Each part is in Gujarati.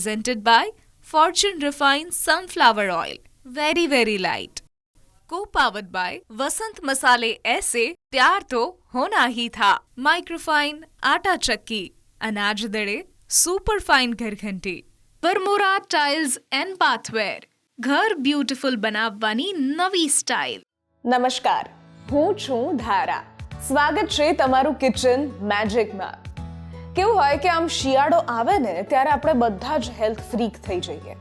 presented by Fortune Refined Sunflower Oil. Very, very light. Co-powered by Vasant Masale ऐसे प्यार तो होना ही था. Microfine आटा चक्की, अनाज दड़े सुपर फाइन ઘરઘંટી. વરમોરા ટાઇલ્સ એન્ડ બાથવેર, ઘર બ્યુટીફુલ બનાવવાની નવી સ્ટાઇલ. નમસ્કાર, હું છું ધારા. સ્વાગત છે તમારું કિચન મેજિકમાં. કેવું હોય કે આમ શિયાળો આવે ને ત્યારે આપણે બધા જ હેલ્થ ફ્રીક થઈ જઈએ.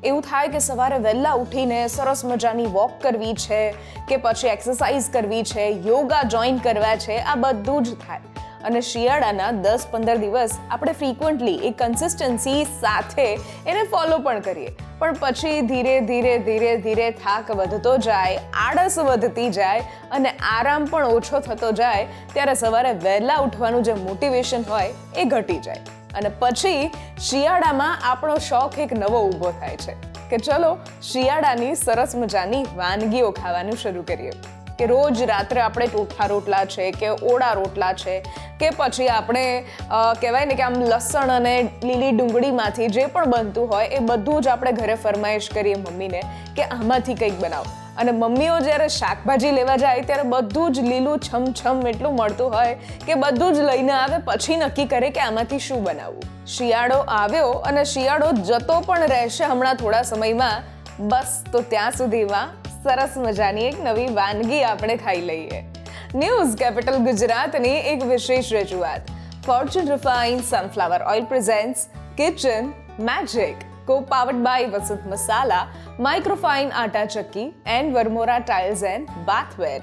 એવું થાય કે સવારે વહેલા ઉઠીને સરસ મજાની વોક કરવી છે કે પછી એક્સરસાઇઝ કરવી છે, યોગા જોઈન કરવા છે, આ બધું જ થાય. અને શિયાળાના 10-15 દિવસ આપણે ફ્રીક્વન્ટલી એ કન્સિસ્ટન્સી સાથે એને ફોલો પણ કરીએ, પણ પછી ધીરે ધીરે ધીરે ધીરે થાક વધતો જાય, આળસ વધતી જાય અને આરામ પણ ઓછો થતો જાય ત્યારે સવારે વહેલા ઉઠવાનું જે મોટિવેશન હોય એ ઘટી જાય. અને પછી શિયાળામાં આપણો શોખ એક નવો ઊભો થાય છે કે ચલો શિયાળાની સરસ મજાની વાનગીઓ ખાવાનું શરૂ કરીએ. કે રોજ રાત્રે આપણે ટોઠા રોટલા છે કે ઓળા રોટલા છે કે પછી આપણે કહેવાય ને કે આમ લસણ અને લીલી ડુંગળીમાંથી જે પણ બનતું હોય એ બધું જ આપણે ઘરે ફરમાઈશ કરીએ મમ્મીને કે આમાંથી કંઈક બનાવો. અને મમ્મીઓ જ્યારે શાકભાજી લેવા જાય ત્યારે બધું જ લીલું છમછમ એટલું મળતું હોય કે બધું જ લઈને આવે, પછી નક્કી કરે કે આમાંથી શું બનાવવું. શિયાળો આવ્યો અને શિયાળો જતો પણ રહેશે હમણાં થોડા સમયમાં. બસ તો ત્યાં સુધીમાં સરસ મજાની એક નવી વાનગી આપણે ખાઈ લઈએ. ન્યૂઝ કેપિટલ ગુજરાતની એક વિશેષ રજૂઆત. Fortune refined sunflower oil presents kitchen magic, co-powered by Vasant Masala, Microfine Atta Chakki and Varmora tiles and bathware.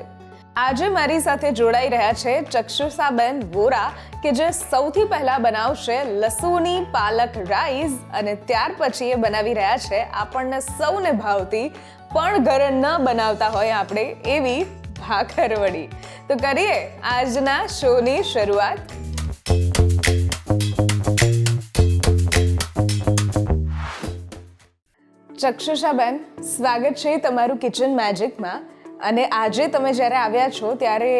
આજે મારી સાથે જોડાઈ રહ્યા છે ચક્ષુષાબેન વોરા કે જે સૌથી પહેલા બનાવશે લસુની પાલક રાઈસ અને ત્યાર પછી એ બનાવી રહ્યા છે આપણને સૌને ભાવતી પણ ઘરે ન બનાવતા હોય આપણે એવી ભાખરવડી. તો કરીએ આજના શોની શરૂઆત. ચક્ષુષાબેન, સ્વાગત છે તમારું કિચન મેજિકમાં. અને આજે તમે જ્યારે આવ્યા છો ત્યારે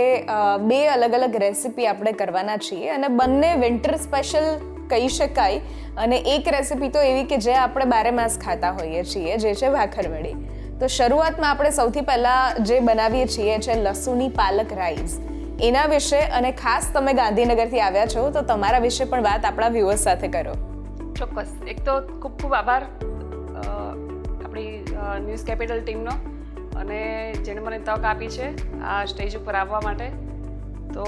બે અલગ અલગ રેસીપી આપણે કરવાના છીએ અને બંને વિન્ટર સ્પેશિયલ કહી શકાય. અને એક રેસીપી તો એવી કે જે આપણે બારે માસ ખાતા હોઈએ છીએ, જે છે ભાખરવડી. તો શરૂઆતમાં આપણે સૌથી પહેલાં જે બનાવીએ છીએ છે લસુની પાલક રાઈસ. એના વિશે અને ખાસ તમે ગાંધીનગરથી આવ્યા છો તો તમારા વિશે પણ વાત આપણા વ્યુઅર્સ સાથે કરો. ચોક્કસ. એક તો ખૂબ ખૂબ આભાર આપણી ન્યૂઝ કેપિટલ ટીમનો અને જેણે મને તક આપી છે આ સ્ટેજ ઉપર આવવા માટે. તો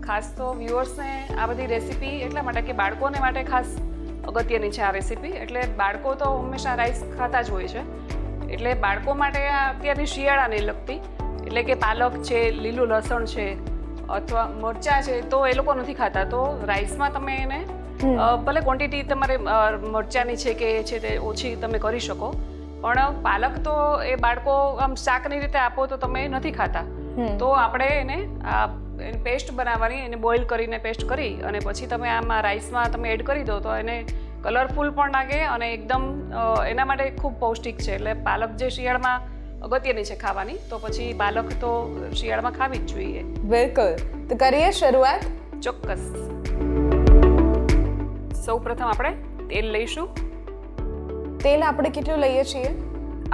ખાસ તો વ્યુઅર્સને આ બધી રેસીપી એટલા માટે કે બાળકોને માટે ખાસ અગત્યની છે આ રેસીપી. એટલે બાળકો તો હંમેશા રાઈસ ખાતા જ હોય છે, એટલે બાળકો માટે આ અત્યારની શિયાળાને લગતી, એટલે કે પાલક છે, લીલું લસણ છે અથવા મરચાં છે તો એ લોકો નથી ખાતા. તો રાઈસમાં તમે એને ભલે ક્વોન્ટિટી તમારે મરચાંની છે કે છે તે ઓછી તમે કરી શકો, પણ પાલક તો એ બાળકો આમ શાકની રીતે આપો તો તમે નથી ખાતા. તો આપણે એને પેસ્ટ બનાવવાની, એને બોઇલ કરીને પેસ્ટ કરી અને પછી તમે આમાં રાઈસમાં તમે એડ કરી દો તો એને કલરફુલ પણ લાગે અને એકદમ એના માટે ખૂબ પૌષ્ટિક છે. એટલે પાલક જે શિયાળામાં અગત્યની છે ખાવાની, તો પછી પાલક તો શિયાળામાં ખાવી જ જોઈએ. બિલકુલ. તો કરીએ શરૂઆત. ચોક્કસ. સૌ પ્રથમ આપણે તેલ લઈશું. તેલ આપણે કેટલું લઈએ છીએ?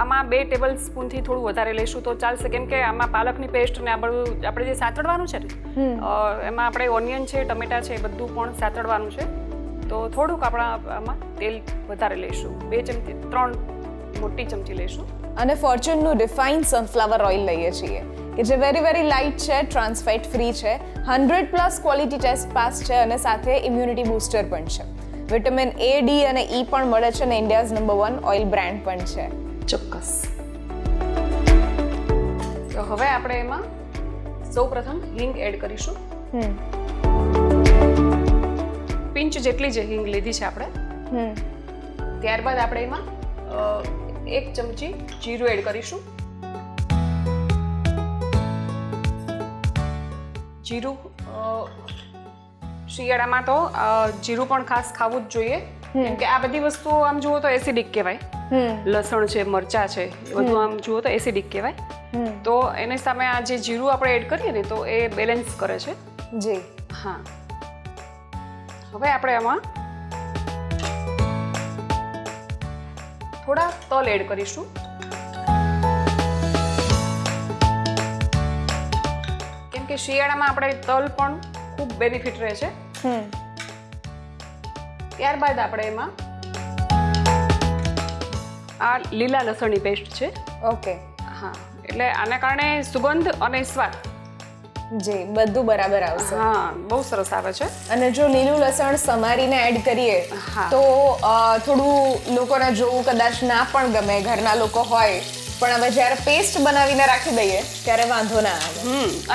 આમાં 2 ટેબલ સ્પૂનથી થોડું વધારે લઈશું તો ચાલશે, કેમ કે આમાં પાલકની પેસ્ટ ને આ બધું આપણે જે સાતડવાનું છે ને એમાં આપણે ઓનિયન છે, ટમેટા છે, બધું પણ સાતડવાનું છે. તો થોડુંક આમાં તેલ વધારે લઈશું. 3 મોટી ચમચી લઈશું. અને ફોર્ચ્યુનનું રિફાઇન્ડ સનફ્લાવર ઓઇલ લઈએ છીએ કે જે વેરી લાઇટ છે, ટ્રાન્સફેટ ફ્રી છે, 100+ ક્વોલિટી ટેસ્ટ પાસ છે અને સાથે ઇમ્યુનિટી બૂસ્ટર પણ છે. વિટામિન A, D અને E પણ મળે છે અને ઇન્ડિયાઝ નંબર 1 ઓઇલ બ્રાન્ડ પણ છે. ચોક્કસ. તો હવે આપણે એમાં સૌ પ્રથમ હિંગ એડ કરીશું. પિંચ જેટલી જ હિંગ લીધી છે આપણે. ત્યારબાદ આપણે એમાં 1 ચમચી જીરું એડ કરીશું. જીરું શિયાળામાં તો જીરું પણ ખાસ ખાવું જ જોઈએ, કેમ કે આ બધી વસ્તુઓ આમ જુઓ તો એસિડિક કહેવાય. લસણ છે, મરચાં છે, એ બધું આમ જુઓ તો એસિડિક કહેવાય. તો એની સામે આ જે જીરું આપણે એડ કરીએ ને તો એ બેલેન્સ કરે છે. જી હા. હવે આપણે આમાં થોડા તલ એડ કરીશું. કેમ કે શિયાળામાં આપણે તલ પણ ખૂબ બેનિફિટ રહે છે. ત્યારબાદ આપણે એમાં આ લીલા લસણની પેસ્ટ છે. ઓકે. હા, એટલે આના કારણે સુગંધ અને સ્વાદ જી બધું બરાબર આવશે. હા, બહુ સરસ આવે છે. અને જો લીલું લસણ સમારીને એડ કરીએ હા. તો થોડું લોકોને જોવું કદાચ ના પણ ગમે, ઘરના લોકો હોય, પણ હવે જ્યારે પેસ્ટ બનાવીને રાખી દઈએ ત્યારે વાંધો ના આવે.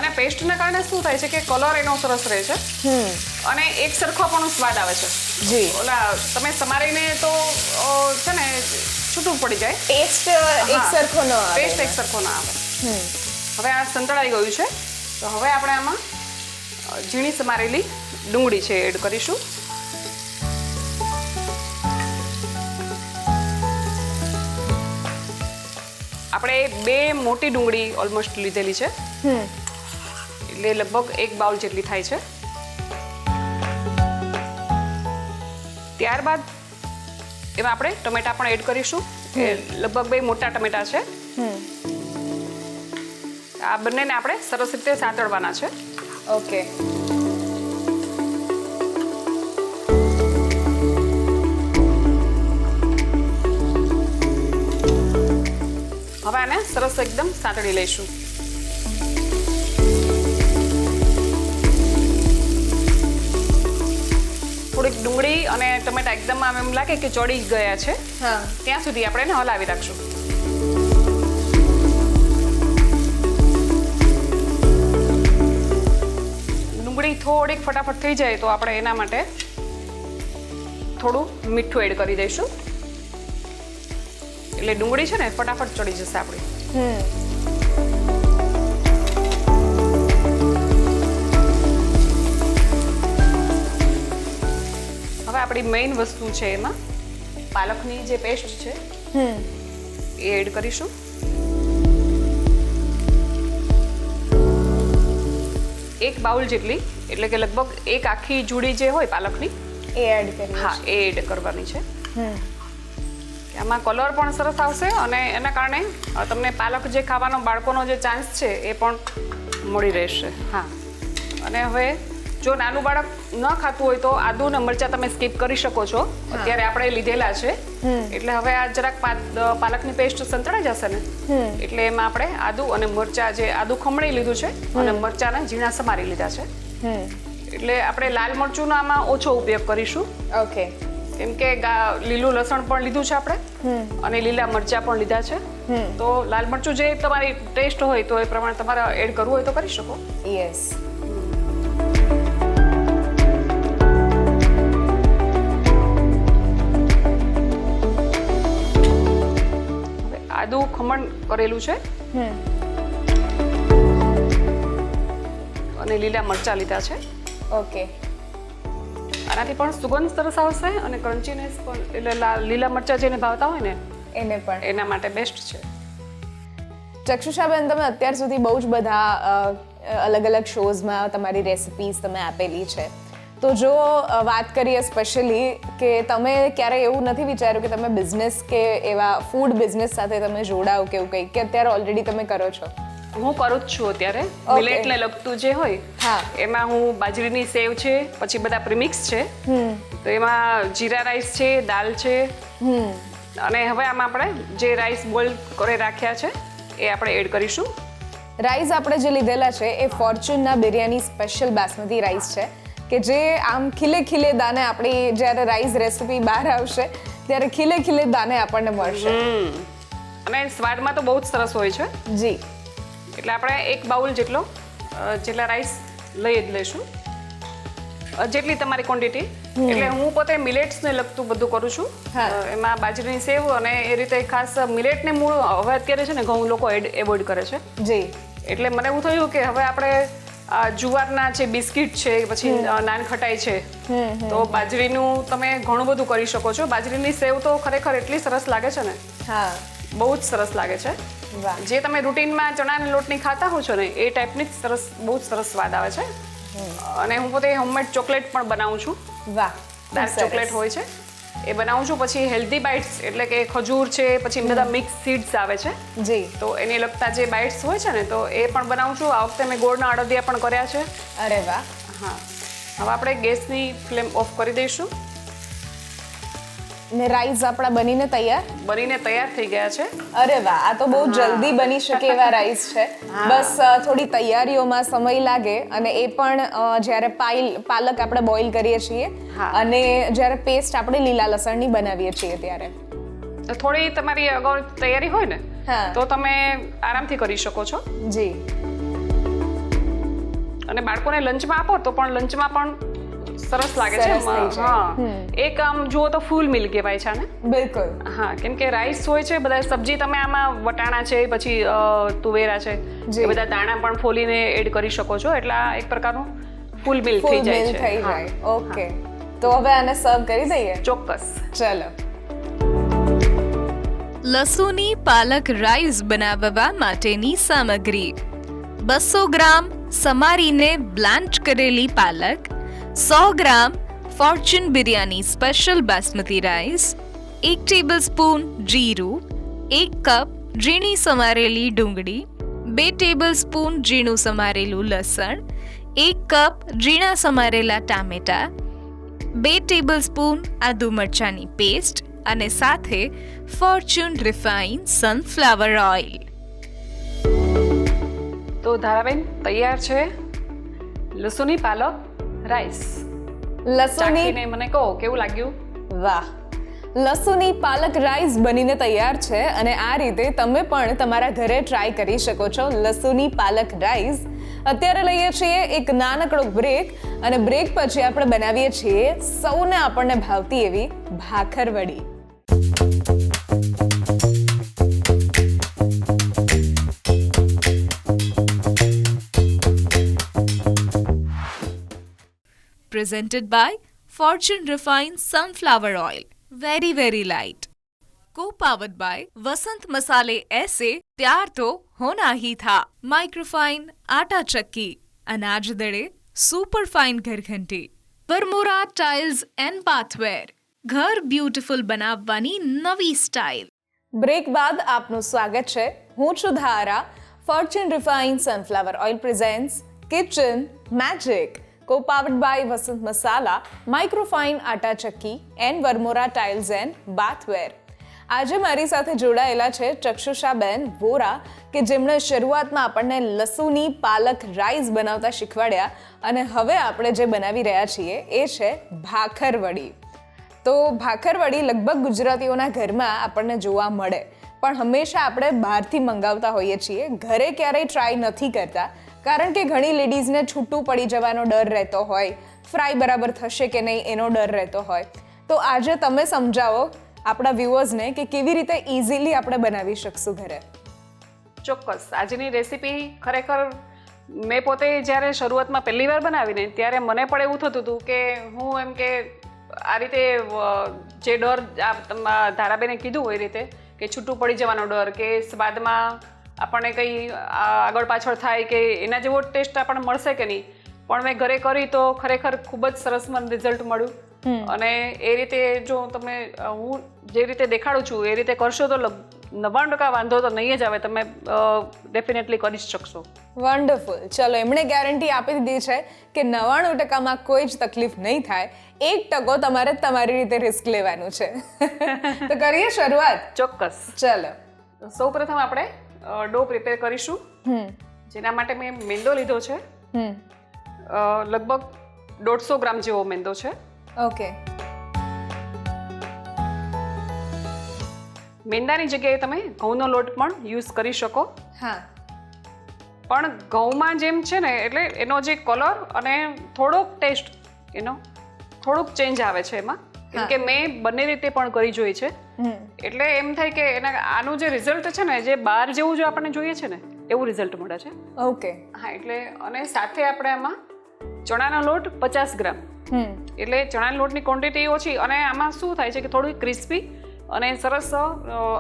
અને પેસ્ટના કારણે શું થાય છે કે કલર એનો સરસ રહે છે અને એક સરખો પણ સ્વાદ આવે છે. જી. ઓલા તમે સમારીને તો છે ને છૂટું પડી જાય, ટેસ્ટ એક સરખો ન આવે. ટેસ્ટ એક સરખો ના આવે. હવે આ સંતળાઈ ગયું છે, તો હવે આપણે આમાં ઝીણી સમારેલી ડુંગળી છે એડ કરીશું. આપણે 2 મોટી ડુંગળી ઓલમોસ્ટ લીધેલી છે, એટલે લગભગ 1 બાઉલ જેટલી થાય છે. ત્યારબાદ એમાં આપણે ટમેટા પણ એડ કરીશું. એ લગભગ 2 મોટા ટમેટા છે. આ બંનેને આપણે સરસ રીતે સાંતળવાના છે. ઓકે. હવે આને સરસ એકદમ સાંતળી લઈશું. થોડીક ડુંગળી અને ટમેટા એકદમ આમ એમ લાગે કે ચડી ગયા છે, ત્યાં સુધી આપણે એને હલાવી રાખશું. ડુંગળી થોડીક ફટાફટ થઈ જાય તો આપણે એના માટે થોડું મીઠું એડ કરી દઈશું, એટલે ડુંગળી છે ને ફટાફટ ચડી જશે આપણી. હવે આપણી મેઇન વસ્તુ છે એમાં પાલકની જે પેસ્ટ છે એ એડ કરીશું. એક બાઉલ જેટલી, એટલે કે લગભગ 1 આખી જુડી જે હોય પાલકની એ એડ કરી. હા, એ એડ કરવાની છે. આમાં કલર પણ સરસ આવશે અને એના કારણે તમને પાલક જે ખાવાનો બાળકોનો જે ચાન્સ છે એ પણ મળી રહેશે. હા, અને હવે જો નાનું બાળક ન ખાતું હોય તો આદુ અને મરચાં તમે સ્કીપ કરી શકો છો. અત્યારે આપણે લીધેલા છે, એટલે હવે આ જરાક પાલકની પેસ્ટ સંતળાઈ જશે ને, એટલે એમાં આપણે આદુ અને મરચાં, જે આદુ ખમણી લીધું છે અને મરચાંને ઝીણા સમારી લીધા છે, એટલે આપણે લાલ મરચુંનો આમાં ઓછો ઉપયોગ કરીશું. ઓકે. કેમ કે લીલું લસણ પણ લીધું છે આપણે અને લીલા મરચાં પણ લીધા છે, તો લાલ મરચું જે તમારી ટેસ્ટ હોય તો એ પ્રમાણે તમારે એડ કરવું હોય તો કરી શકો. યસ. આદુ ખમણ કરેલું છે અને લીલા મરચાં લીધા છે. ઓકે. આનાથી પણ સુગંધ સરસ આવશે અને ક્રન્ચીનેસ પણ, એટલે લીલા મરચાં જેને ભાવતા હોય ને એને પણ એના માટે બેસ્ટ છે. ચક્ષુષાબેન, તમે અત્યાર સુધી બહુ જ બધા અલગ અલગ શોઝમાં તમારી રેસિપીઝ તમે આપેલી છે, તો જો વાત કરીએ સ્પેશિયલી કે તમે ક્યારે એવું નથી વિચાર્યું કે તમે બિઝનેસ કે એવા ફૂડ બિઝનેસ સાથે તમે જોડાઓ કે એવું કંઈ, કે અત્યારે ઓલરેડી તમે કરો છો? હું કરું જ છું અત્યારે. મિલેટને લગતું જે હોય એમાં હું બાજરીની સેવ છે, પછી બધા પ્રીમિક્સ છે, તો એમાં જીરા રાઈસ છે, દાલ છે, અને હવે આમાં આપણે જે રાઈસ બોઇલ કરી રાખ્યા છે એ આપણે એડ કરીશું. રાઈસ આપણે જે લીધેલા છે એ ફોર્ચ્યુનના બિરયાની સ્પેશિયલ બાસમતી રાઈસ છે, કે જે આમ ખીલે ખીલે દાને આપણી જ્યારે રાઈસ રેસિપી બહાર આવશે ત્યારે ખીલે ખીલે દાને આપણને મળશે. અને સ્વાદમાં તો બહુ જ સરસ હોય છે. જી. એટલે આપણે 1 બાઉલ જેટલા રાઈસ લઈ જ લઈશું, જેટલી તમારી ક્વોન્ટિટી. એટલે હું પોતે મિલેટ્સને લગતું બધું કરું છું, એમાં બાજરીની સેવ અને એ રીતે ખાસ મિલેટને મૂળ હવે અત્યારે છે ને ઘઉં લોકો એવોઇડ કરે છે. જી. એટલે મને એવું થયું કે હવે આપણે જુવારના છે બિસ્કિટ છે, પછી નાન ખટાઈ છે, તો બાજરીનું તમે ઘણું બધું કરી શકો છો. બાજરીની સેવ તો ખરેખર એટલી સરસ લાગે છે ને, હા, બહુ જ સરસ લાગે છે. જે તમે રૂટીનમાં ચણાના લોટની ખાતા હો છો ને એ ટાઈપની જ સરસ, બહુ જ સરસ સ્વાદ આવે છે. અને હું પોતે હોમમેડ ચોકલેટ પણ બનાવું છું. વાહ. ડાર્ક ચોકલેટ હોય છે એ બનાવું છું. પછી હેલ્ધી બાઇટ્સ એટલે કે ખજૂર છે, પછી બધા મિક્સ સીડ્સ આવે છે, જી, તો એને લગતા જે બાઇટ્સ હોય છે ને તો એ પણ બનાવું છું. આ વખતે મેં ગોળના અડદિયા પણ કર્યા છે. અરે વાહ. હા, હવે આપણે ગેસની ફ્લેમ ઓફ કરી દઈશું. ને રાઈસ આપણા બનીને તૈયાર થઈ ગયા છે. અરે વાહ, આ તો બહુ જલ્દી બની શકે એવા રાઈસ છે. બસ થોડી તૈયારીઓમાં સમય લાગે, અને એ પણ જ્યારે પાલક આપણે બોઇલ કરીએ છીએ અને જ્યારે પેસ્ટ આપણે લીલા લસણની બનાવીએ છીએ ત્યારે થોડી તમારી અગાઉ તૈયારી હોય ને તો તમે આરામથી કરી શકો છો. જી. અને બાળકોને લંચમાં આપો તો પણ લંચમાં પણ સરસ લાગે છે. હા, એક આમ જુઓ તો ફૂલ મિલ કહેવાય છે આને. બિલકુલ. હા, કેમ કે રાઈસ હોય છે, બધા સબ્જી તમે આમાં વટાણા છે, પછી તુવેરા છે, એ બધા દાણા પણ ફોલીને એડ કરી શકો છો. એટલે આ એક પ્રકારનું ફૂલ મિલ થઈ જાય છે. ઓકે, તો હવે આને સર્વ કરી દઈએ. ચોક્કસ. ચલો. લસુની પાલક રાઈસ બનાવવા માટેની સામગ્રી: 200 ગ્રામ સમારીને બ્લાન્ચ કરેલી પાલક, 100 gram Fortune biryani special basmati rice, 1 tablespoon જીરું, 1 કપ ઝીણી સમારેલી ડુંગળી, 2 ટેબલસ્પૂન ઝીણું સમારેલું લસણ, 1 કપ ઝીણા સમારેલા ટામેટા, 2 ટેબલસ્પૂન આદુ મરચાંની પેસ્ટ અને સાથે ફોર્ચ્યુન રિફાઇન સનફ્લાવર ઓઇલ. તો ધારાબેન તૈયાર છે લસુની પાલક રાઈસ. ચાખીને મને કહો કેવું લાગ્યું. વાહ, લસુની પાલક રાઈસ બનીને તૈયાર છે, અને આ રીતે તમે પણ તમારા ઘરે ટ્રાય કરી શકો છો લસુની પાલક રાઈસ. અત્યારે લઈએ છીએ એક નાનકડો બ્રેક, અને બ્રેક પછી આપણે બનાવીએ છીએ સૌને આપણને ભાવતી એવી bhakarwadi. Presented by Fortune Refined Sunflower Oil. Very, very light. Co-powered by Vasant Masale ऐसे प्यार तो होना ही था. Microfine आटा चक्की, अनाज दड़े सुपर फाइन घर घंटी, वर्मोरा टाइल्स एंड बाथवेर, घर ब्यूटीफुल બનાવવાની નવી સ્ટાઇલ. બ્રેક બાદ આપનું સ્વાગત છે. હું છું Dhara. Fortune refined sunflower oil presents kitchen magic, co-powered by Vasant Masala, Microfine Atta Chakki and Varmora tiles and bathware. આજે મારી સાથે જોડાયેલા છે ચક્ષુષાબેન વોરા, કે જેમણે શરૂઆતમાં આપણને લસુની પાલક રાઈસ બનાવતા શીખવાડ્યા, અને હવે આપણે જે બનાવી રહ્યા છીએ એ છે ભાખરવડી. તો ભાખરવડી લગભગ ગુજરાતીઓના ઘરમાં આપણને જોવા મળે, પણ હંમેશા આપણે બહારથી મંગાવતા હોઈએ છીએ, ઘરે ક્યારેય ટ્રાય નથી કરતા, કારણ કે ઘણી લેડીઝને છૂટું પડી જવાનો ડર રહેતો હોય, ફ્રાય બરાબર થશે કે નહીં એનો ડર રહેતો હોય. તો આજે તમે સમજાવો આપણા વ્યુઅર્સને કે કેવી રીતે ઇઝીલી આપણે બનાવી શકશું ઘરે. ચોક્કસ. આજની રેસીપી ખરેખર મેં પોતે જ્યારે શરૂઆતમાં પહેલી વાર બનાવીને ત્યારે મને પણ એવું થતું હતું કે હું એમ કે આ રીતે જે ડર ધારાબેને કીધું એ રીતે કે છૂટું પડી જવાનો ડર, કે સ્વાદમાં આપણને કંઈ આગળ પાછળ થાય કે એના જેવો ટેસ્ટ આપણને મળશે કે નહીં, પણ મેં ઘરે કરી તો ખરેખર ખૂબ જ સરસ મને રિઝલ્ટ મળ્યું. અને એ રીતે જો તમે હું જે રીતે દેખાડું છું એ રીતે કરશો તો 99% વાંધો તો નહીં જ આવે, તમે ડેફિનેટલી કરી શકશો. વન્ડરફુલ. ચલો, એમણે ગેરંટી આપી દીધી છે કે 99%માં કોઈ જ તકલીફ નહીં થાય. 1% તમારે તમારી રીતે રિસ્ક લેવાનું છે. તો કરીએ શરૂઆત. ચોક્કસ. ચલો, સૌ પ્રથમ આપણે ડો પ્રિપેર કરીશું. જેના માટે મેં મેંદો લીધો છે. લગભગ 150 ગ્રામ જેવો મેંદો છે. ઓકે. મેંદાની જગ્યાએ તમે ઘઉંનો લોટ પણ યુઝ કરી શકો. હા, પણ ઘઉંમાં જેમ છે ને એટલે એનો જે કલર અને થોડોક ટેસ્ટ એનો થોડુંક ચેન્જ આવે છે એમાં, કેમ કે મેં બંને રીતે પણ કરી જોઈ છે. એટલે એમ થાય કે આનું જે રિઝલ્ટ છે ને જે બહાર જેવું જો આપણને જોઈએ છે ને એવું રિઝલ્ટ મળે છે. ઓકે. હા, એટલે અને સાથે આપણે આમાં ચણાનો લોટ 50 ગ્રામ, એટલે ચણાના લોટની ક્વોન્ટિટી ઓછી, અને આમાં શું થાય છે કે થોડું ક્રિસ્પી અને સરસ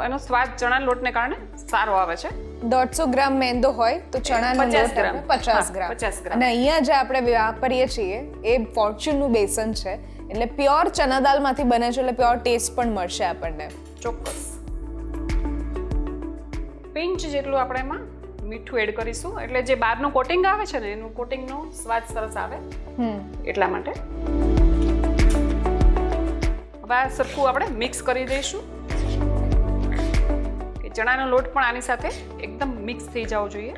એનો સ્વાદ ચણાના લોટને કારણે સારો આવે છે. 150 ગ્રામ મેંદો હોય તો ચણાનો લોટ 50 ગ્રામ. અને અહીંયા જે આપણે વાપરીએ છીએ એ ફોર્ચ્યુનનું બેસન છે, એટલે પ્યોર ચના દાળમાંથી બને છે એટલે પ્યોર ટેસ્ટ પણ મળશે આપણને. ચોક્કસ. પિંચ જેટલું આપણે એમાં મીઠું એડ કરીશું, એટલે જે બહારનું કોટિંગ આવે છે ને એનું કોટિંગનો સ્વાદ સરસ આવે એટલા માટે. હવે આ સરખું આપણે મિક્સ કરી દઈશું કે ચણાનો લોટ પણ આની સાથે એકદમ મિક્સ થઈ જવો જોઈએ.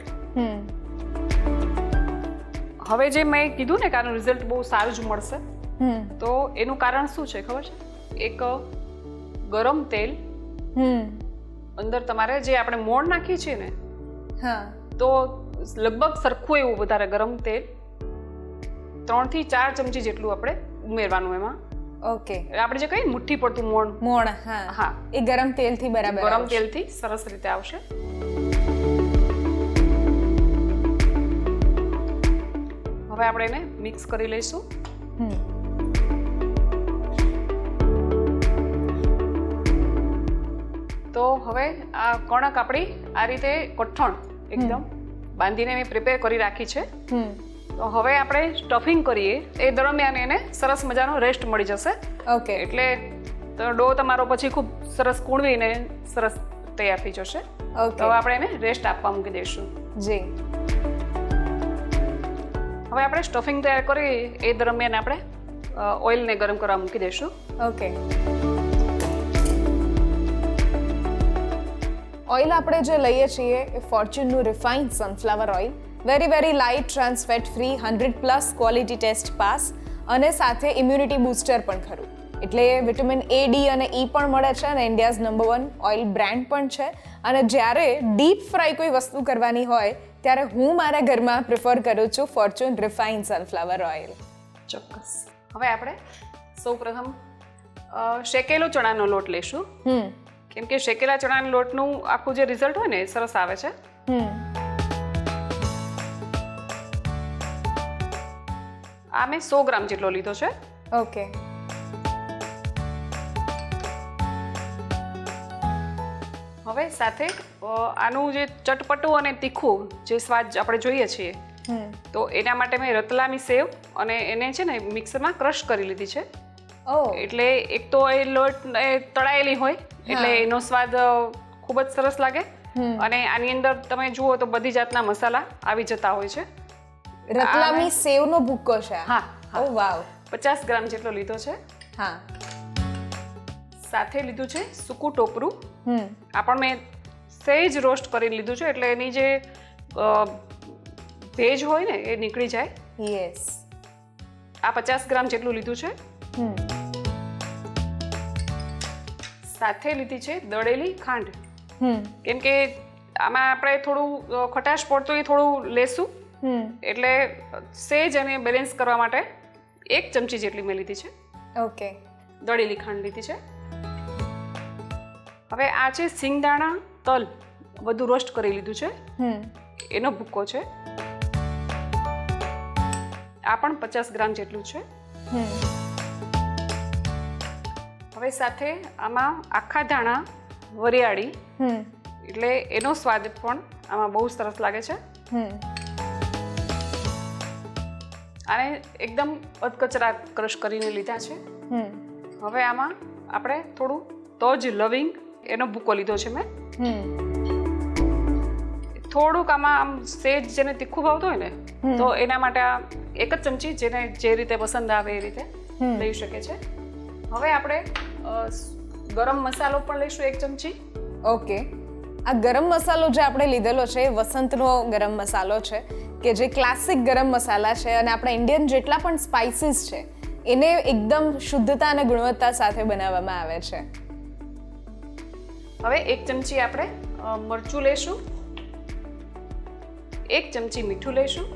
હવે જે મેં કીધું ને કે આનું રિઝલ્ટ બહુ સારું જ મળશે, તો એનું કારણ શું છે ખબર છે? એક ગરમ તેલ અંદર તમારે જે આપણે મોણ નાખીએ છીએ ને, તો લગભગ સરખું એવું વધારે ગરમ તેલ 3 થી 4 ચમચી જેટલું આપણે ઉમેરવાનું એમાં. ઓકે. આપણે જે કહીએ મુઠ્ઠી પડતું મોણ, હા, એ ગરમ તેલથી બરાબર ગરમ તેલથી સરસ રીતે આવશે. હવે આપણે એને મિક્સ કરી લઈશું. તો હવે આ કણક આપણી આ રીતે કઠણ એકદમ બાંધીને મેં પ્રિપેર કરી રાખી છે. તો હવે આપણે સ્ટફિંગ કરીએ એ દરમિયાન એને સરસ મજાનો રેસ્ટ મળી જશે. ઓકે. એટલે ડો તમારો પછી ખૂબ સરસ કૂણવીને સરસ તૈયાર થઈ જશે. તો હવે આપણે એને રેસ્ટ આપવા મૂકી દઈશું. જી. હવે આપણે સ્ટફિંગ તૈયાર કરી એ દરમિયાન આપણે ઓઇલને ગરમ કરવા મૂકી દઈશું. ઓકે. ઓઇલ આપણે જે લઈએ છીએ એ ફોર્ચ્યુનનું refined sunflower oil, very light, trans fat free, 100+ quality test pass અને સાથે ઇમ્યુનિટી બૂસ્ટર પણ ખરું. એટલે વિટામિન A, D અને E પણ મળે છે અને ઇન્ડિયાઝ નંબર 1 ઓઇલ બ્રાન્ડ પણ છે. અને જ્યારે ડીપ ફ્રાય કોઈ વસ્તુ કરવાની હોય ત્યારે હું મારા ઘરમાં પ્રિફર કરું છું ફોર્ચ્યુન રિફાઇન્ડ સનફ્લાવર ઓઇલ. ચોક્કસ. હવે આપણે સૌપ્રથમ શેકેલો ચણાનો લોટ લેશું, કેમ કે શેકેલા ચણાના લોટનું આખું જે રિઝલ્ટ હોય ને એ સરસ આવે છે. આ મેં 100 ગ્રામ જેટલો લીધો છે. ઓકે. હવે સાથે આનું જે ચટપટું અને તીખું જે સ્વાદ આપણે જોઈએ છીએ, તો એના માટે મેં રતલામી સેવ અને એને છે ને મિક્સરમાં ક્રશ કરી લીધી છે. એટલે એક તો એ લોટ તળાયેલી હોય એટલે એનો સ્વાદ ખૂબ જ સરસ લાગે, અને આની અંદર તમે જુઓ તો બધી જાતના મસાલા આવી જતા હોય છે. રતલામી સેવનો ભૂક્કો છે. હા. ઓ વાવ. 50 ગ્રામ જેટલો લીધો છે. હા. સાથે લીધું છે સૂકું ટોપરું. આ પણ મેં સહેજ રોસ્ટ કરી લીધું છે, એટલે એની જે ભેજ હોય ને એ નીકળી જાય. યસ. આ 50 ગ્રામ જેટલું લીધું છે. સાથે લીધી છે દળેલી ખાંડ, કેમ કે આમાં આપણે થોડું ખટાશ પડતું એ થોડું લેશું, એટલે સેજ અને બેલેન્સ કરવા માટે 1 ચમચી જેટલી મેં લીધી છે. ઓકે. દળેલી ખાંડ લીધી છે. હવે આ છે સિંગદાણા તલ બધું રોસ્ટ કરી લીધું છે, એનો ભૂક્કો છે. આ પણ 50 ગ્રામ જેટલું છે. હવે સાથે આમાં આખા ધાણા વરિયાળી, એટલે એનો સ્વાદ પણ આમાં બહુ સરસ લાગે છે. આને એકદમ અધકચરા ક્રશ કરીને લીધા છે. હવે આમાં આપણે થોડું તજ લવિંગ એનો ભૂકો લીધો છે મેં. થોડુંક આમાં આમ સેજ જેને તીખું ભાવતું હોય ને તો એના માટે આ 1 જ ચમચી જેને જે રીતે પસંદ આવે એ રીતે લઈ શકે છે. હવે આપણે ગરમ મસાલો પણ લઈશું 1 ચમચી. ઓકે. આ ગરમ મસાલો જે આપણે લીધેલો છે એ વસંતનો ગરમ મસાલો છે, કે જે ક્લાસિક ગરમ મસાલા છે અને આપણા ઇન્ડિયન જેટલા પણ સ્પાઇસીસ છે એને એકદમ શુદ્ધતા અને ગુણવત્તા સાથે બનાવવામાં આવે છે. હવે 1 ચમચી આપણે મરચું લેશું, 1 ચમચી મીઠું લેશું,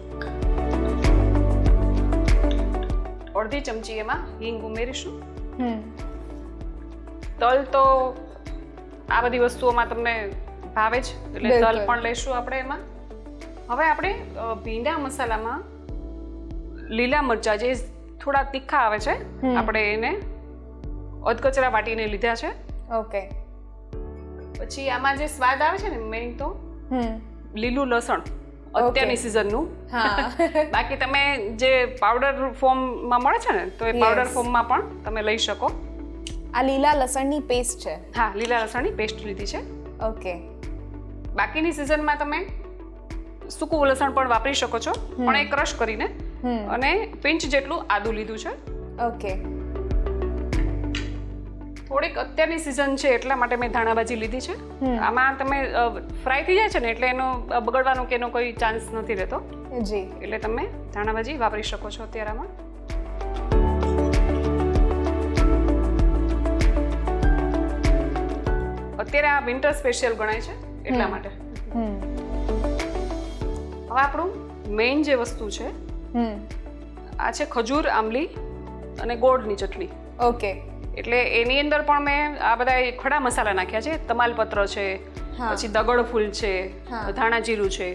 અડધી ચમચી એમાં હિંગ ઉમેરીશું. તલ તો આ બધી વસ્તુઓમાં તમને ભાવે જ, એટલે તલ પણ લઈશું આપણે એમાં. હવે આપણે ભીંડા મસાલામાં લીલા મરચાં જે થોડા તીખા આવે છે, આપણે એને અધકચરા વાટીને લીધા છે. ઓકે. પછી આમાં જે સ્વાદ આવે છે ને મેઇન તો લીલું લસણ અત્યારની સિઝનનું. હા. બાકી તમે જે પાવડર ફોર્મમાં મળે છે ને તો એ પાવડર ફોર્મમાં પણ તમે લઈ શકો. આ લીલા લસણની પેસ્ટ છે. હા, લીલા લસણની પેસ્ટ લીધી છે. ઓકે. બાકીની સિઝનમાં તમે સૂકું લસણ પણ વાપરી શકો છો, પણ એ ક્રશ કરીને, અને પિંચ જેટલું આદુ લીધું છે. ઓકે. થોડીક અત્યારની સિઝન છે એટલા માટે મેં ધાણાભાજી લીધી છે. આમાં તમે ફ્રાય થઈ જાય છે ને એટલે એનો બગડવાનો કે એનો કોઈ ચાન્સ નથી રહેતો. જી. એટલે તમે ધાણાભાજી વાપરી શકો છો અત્યારે આમાં. અત્યારે આ વિન્ટર સ્પેશિયલ ગણાય છે એટલા માટે. હવે આપણું મેઇન જે વસ્તુ છે આ છે ખજૂર, આંબલી અને ગોળની ચટણી. ઓકે. એટલે એની અંદર પણ મેં આ બધા ખડા મસાલા નાખ્યા છે. તમાલપત્ર છે, પછી દગડ ફૂલ છે, ધાણા જીરું છે,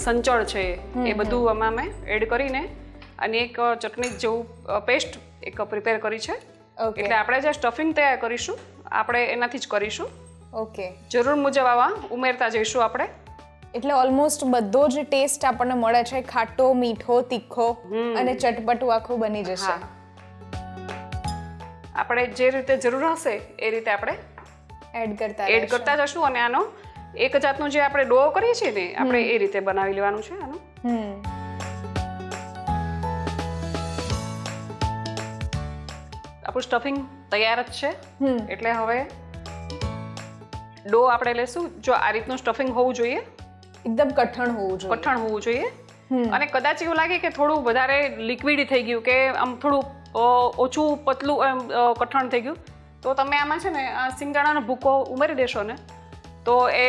સંચળ છે, એ બધું આમાં મેં એડ કરીને અને એક ચટણી જેવું પેસ્ટ એક પ્રિપેર કરી છે. એટલે આપણે જે સ્ટફિંગ તૈયાર કરીશું આપણે એનાથી જ કરીશું. ઓકે. જરૂર મુજબ આવા ઉમેરતા જઈશું આપણે. એટલે ઓલમોસ્ટ બધો જ ટેસ્ટ આપણને મળે છે, ખાટો, મીઠો, તીખો અને ચટપટું આખું બની જશે. આપણે જે રીતે જરૂર હશે એ રીતે આપણે એડ કરતા જશું. અને આનો એક જાતનું જે આપણે ડો કરીએ છીએ ને આપણે એ રીતે બનાવી લેવાનું છે આનું. આપણું સ્ટફિંગ તૈયાર જ છે. એટલે હવે ડો આપણે લેશું. જો આ રીતનું સ્ટફિંગ હોવું જોઈએ, એકદમ કઠણ હોવું જોઈએ. અને કદાચ એવું લાગે કે થોડું વધારે લિક્વિડ થઈ ગયું કે આમ થોડું ઓછું પતલું કઠણ થઈ ગયું તો તમે આમાં છે ને આ સિંગદાણાનો ભૂકો ઉમેરી દેશો ને તો એ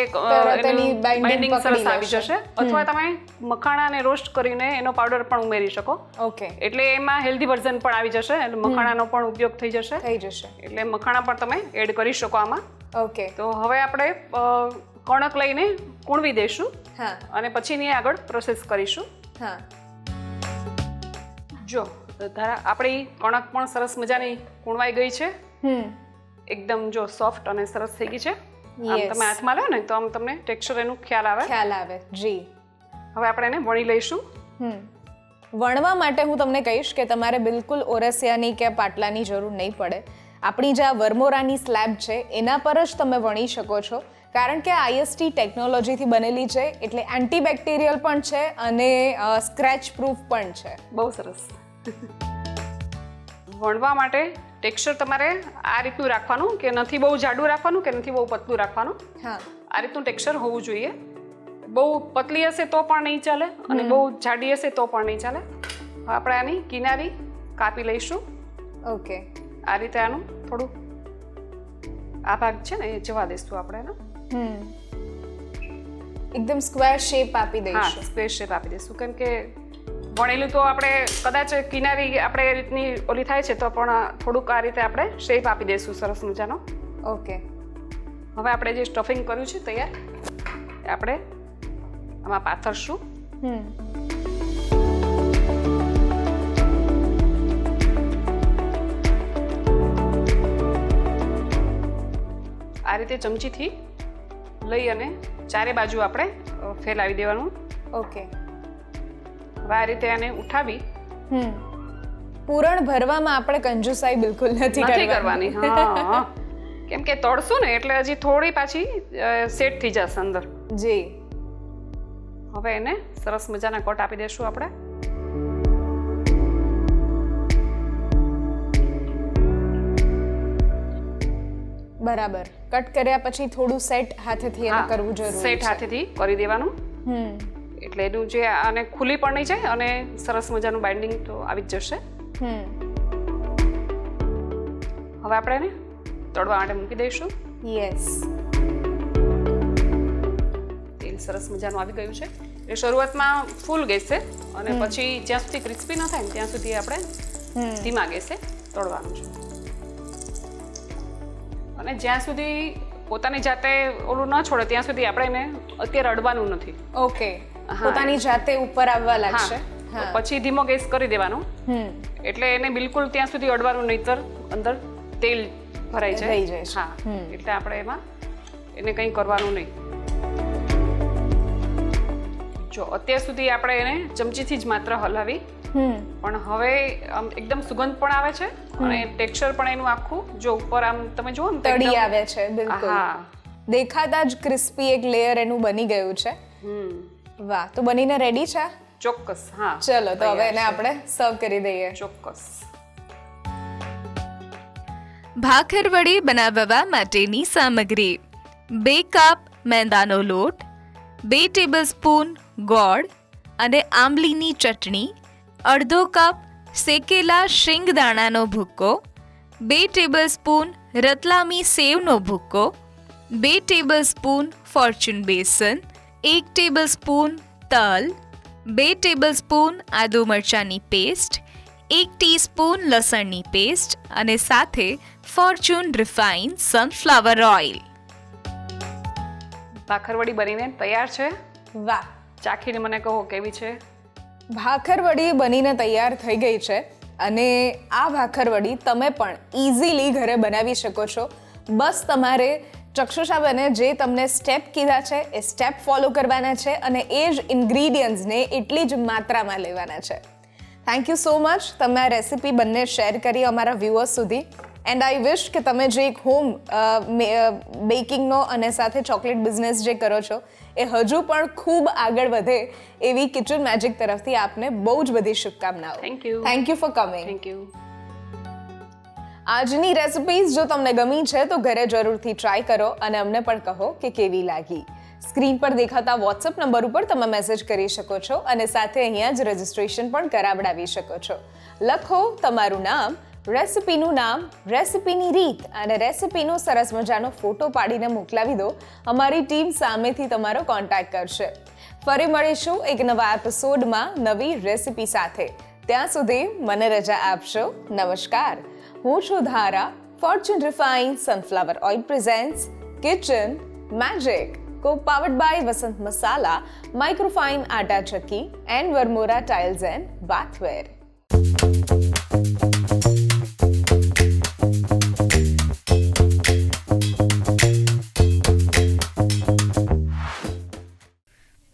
બાઇન્ડિંગ સરસ આવી જશે. અથવા તમે મખાણાને રોસ્ટ કરીને એનો પાવડર પણ ઉમેરી શકો. ઓકે. એટલે એમાં હેલ્ધી વર્ઝન પણ આવી જશે એટલે મખાણાનો પણ ઉપયોગ થઈ જશે. એટલે મખાણા પણ તમે એડ કરી શકો આમાં. ઓકે. તો હવે આપણે કણક લઈને કૂણવી દઈશું અને પછીની આગળ પ્રોસેસ કરીશું. જો આપણી કણક પણ સરસ મજાની કૂણવાઈ ગઈ છે. એકદમ જો સોફ્ટ અને સરસ થઈ ગઈ છે. આમ તમે હાથમાં લો ને તો આમ તમને ટેક્સચર એનું ખ્યાલ આવે. જી. હવે આપણે એને વણી લઈશું. વણવા માટે હું તમને કહીશ કે તમારે બિલકુલ ઓરસિયાની કે પાટલાની જરૂર નહીં પડે. આપણી જે આ વર્મોરાની સ્લેબ છે એના પર જ તમે વણી શકો છો. કારણ કે IST ટેકનોલોજીથી બનેલી છે એટલે એન્ટીબેક્ટેરિયલ પણ છે અને સ્ક્રેચ પ્રૂફ પણ છે. બહુ સરસ. વણવા માટે ટેક્સચર તમારે આ રીતનું રાખવાનું કે નથી બહુ જાડું રાખવાનું કે નથી બહુ પતલું રાખવાનું. આ રીતનું ટેક્સચર હોવું જોઈએ. બહુ પતલી હશે તો પણ નહીં ચાલે અને બહુ જાડી હશે તો પણ નહીં ચાલે. આપણે આની કિનારી કાપી લઈશું. ઓકે. આ રીતે આનું થોડું આ ભાગ છે ને એ જવા દઈશું આપણે એનો. એકદમ સ્ક્વેર શેપ આપી દઈશું. હા, સ્ક્વેર શેપ આપી દઈશું. કેમ કે વણેલું તો આપણે કદાચ કિનારી આપણે એ રીતની ઓલી થાય છે તો પણ થોડુંક આ રીતે આપણે શેપ આપી દઈશું સરસ મજાનો. ઓકે. હવે આપણે જે સ્ટફિંગ કર્યું છે તૈયાર એ આપણે આમાં પાથરશું. આ રીતે ચમચીથી લઈ અને ચારે બાજુ આપણે ફેલાવી દેવાનું. ઓકે. હવે આ રીતે આને ઉઠાવી પૂરણ ભરવામાં આપણે કંજુસાઈ બિલકુલ નથી કરવાની. હા, કેમ કે તળશું ને એટલે હજી થોડી પાછી સેટ થઈ જશે અંદર. જી. હવે એને સરસ મજાના કટ આપી દઈશું આપણે. બરાબર. કટ કર્યા પછી થોડું સેટ હાથેથી એને કરવું જરૂરી છે. સેટ હાથેથી કરી દેવાનું. એટલે એનું જે આને ખુલ્લી પણ નહીં જાય અને સરસ મજાનું બાઇન્ડિંગ તો આવી જ જશે. હવે આપણે એને તળવા માટે મૂકી દઈશું. યસ. તેલ સરસ મજાનું આવી ગયું છે. એ શરૂઆતમાં ફૂલ ગેસે અને પછી જ્યાં સુધી ક્રિસ્પી ન થાય ને ત્યાં સુધી આપણે ધીમા ગેસે તળવાનું છે. અને જ્યાં સુધી પોતાની જાતે ઓલું ન છોડે ત્યાં સુધી આપણે એને અત્યારે અડવાનું નથી. ઓકે. પોતાની જાતે ઉપર આવવા લાગશે. પછી ધીમો ગેસ કરી દેવાનો. એટલે એને બિલકુલ ત્યાં સુધી અડવાનું નહીતર અંદર તેલ ભરાઈ જાય. હા, એટલે આપણે એમાં એને કંઈ કરવાનું નહીં. જો અત્યાર સુધી આપણે એને ચમચીથી જ માત્ર હલાવી, પણ હવે આમ એકદમ સુગંધ પણ આવે છે અને ટેક્સચર પણ એનું આખું જો ઉપર આમ તમે જુઓ ને તો તળી એકદમ- આવે છે બિલકુલ. હા. દેખાતા જ ક્રિસ્પી એક લેયર એનું બની ગયું છે. વાહ, તો બનીને રેડી છે. ચોક્કસ. હા, ચલો તો હવે તૈયાર એને છે. આપણે સર્વ કરી દઈએ. ચોક્કસ. ભાખરવડી બનાવવા માટેની સામગ્રી: 2 કપ મેંદાનો લોટ, 2 ટેબલસ્પૂન ગોળ અને આંબલીની ચટણી, અડધો કપ શેકેલા શિંગદાણાનો ભૂક્કો, 2 ટેબલસ્પૂન રતલામી સેવનો ભૂક્કો, 2 ટેબલસ્પૂન ફોર્ચ્યુન બેસન, 1 ટેબલસ્પૂન તલ, 2 ટેબલસ્પૂન આદુ મરચાંની પેસ્ટ, 1 ટીસ્પૂન લસણની પેસ્ટ અને સાથે Fortune refine sunflower oil. Bhakarwadi બનીને તૈયાર છે. વાહ, ચાખીને મને કહો કેવી છે. ભાખરવડી બનીને તૈયાર થઈ ગઈ છે અને આ ભાખરવડી તમે પણ ઇઝીલી ઘરે બનાવી શકો છો. બસ તમારે ચક્ષુષાબેને જે તમને સ્ટેપ કીધા છે એ સ્ટેપ ફોલો કરવાના છે અને એ જ ઇન્ગ્રીડિયન્ટ્સને એટલી જ માત્રામાં લેવાના છે. Thank you so much. તમે આ રેસિપી બંને શેર કરી અમારા વ્યુઅર્સ સુધી. એન્ડ આઈ વિશ કે તમે જે એક હોમ બેકિંગનો અને સાથે ચોકલેટ બિઝનેસ જે કરો છો એ હજુ પણ ખૂબ આગળ વધે એવી કિચન મેજિક તરફથી આપને બહુ જ બધી શુભકામનાઓ. Thank you. Thank you for coming. Thank you. આજની રેસિપીઝ જો તમને ગમી છે તો ઘરે જરૂરથી ટ્રાય કરો અને અમને પણ કહો કે કેવી લાગી. સ્ક્રીન પર દેખાતા વોટ્સઅપ નંબર ઉપર તમે મેસેજ કરી શકો છો અને સાથે અહીંયા જ રજિસ્ટ્રેશન પણ કરાવડાવી શકો છો. લખો તમારું નામ, રેસિપીનું નામ, રેસિપીની રીત અને રેસિપીનો સરસ મજાનો ફોટો પાડીને મોકલાવી દો. અમારી ટીમ સામેથી તમારો કોન્ટેક્ટ કરશે. ફરી મળીશું એક નવા એપિસોડમાં નવી રેસિપી સાથે. ત્યાં સુધી મને રજા આપશો. નમસ્કાર. હું છું Dhara. Fortune refine sunflower oil presents kitchen magic, co-powered by Vasant Masala, Microfine Atta Chakki and Vermora Tiles and Bathware.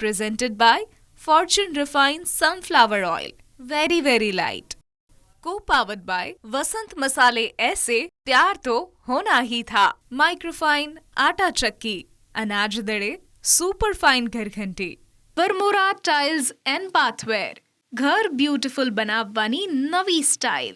Presented by Fortune Refined Sunflower Oil. Very, very light. Co-powered by वसंत मसाले ऐसे प्यार तो होना ही था. Microfine आटा चक्की, अनाज दड़े सुपर फाइन घर घंटी. वर्मोरा टाइल्स एंड बाथवेर, घर ब्यूटीफुल बनावવાની નવી સ્ટાઇલ.